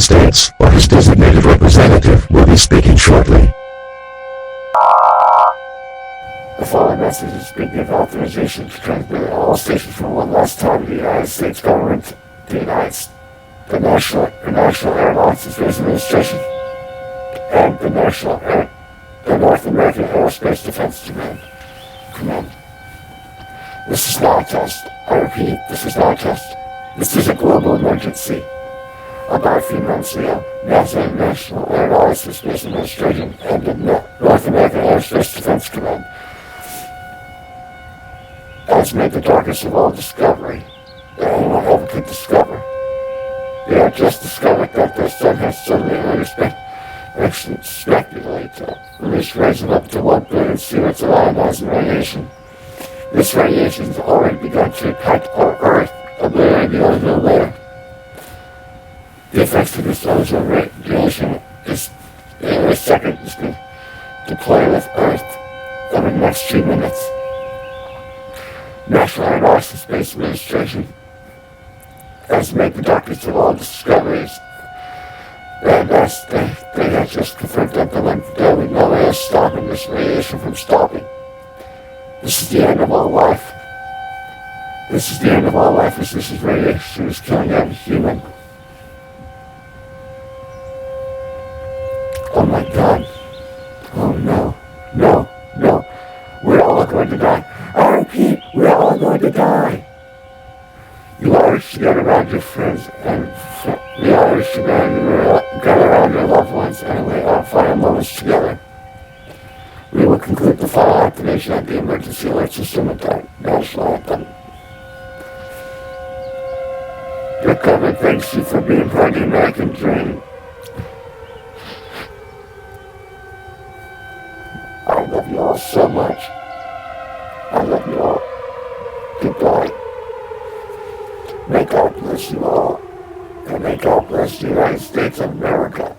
United States, or his designated representative, will be speaking shortly. The following message is being given authorization to transmit at all stations for one last time to the United States government, the National Aeronautics and Space Administration, and the North American Aerospace Defense Command. This is not a test. I repeat, this is not a test. This is a global emergency. About a few months ago, NASA, National Aeronautics and Space Administration, and the North American Aerospace Defense Command has made the darkest of all discovery that anyone ever could discover. They have just discovered that their sun has suddenly unexpectedly released rays of up to 1 billion sieverts of ionizing radiation. This radiation has already begun to impact our Earth, obliterating the ozone layer. The effects of this ozone radiation in a second is going to play with Earth over the next few minutes. National Aeronautics and Space Administration has made the darkest of all discoveries, and they have just confirmed that there will be no way of stopping this radiation from stopping. This is the end of our life. This is the end of our life as this is radiation is killing every human. Oh my God. Oh no. No. No. We're all going to die. I repeat, we're all going to die. You always should get around your friends and you always should get around your loved ones and we all final moments together. We will conclude the final activation of the emergency alert system with the national anthem. Your government thanks you for being part of the American dream. I love you all so much. I love you all. Goodbye. May God bless you all. And may God bless the United States of America.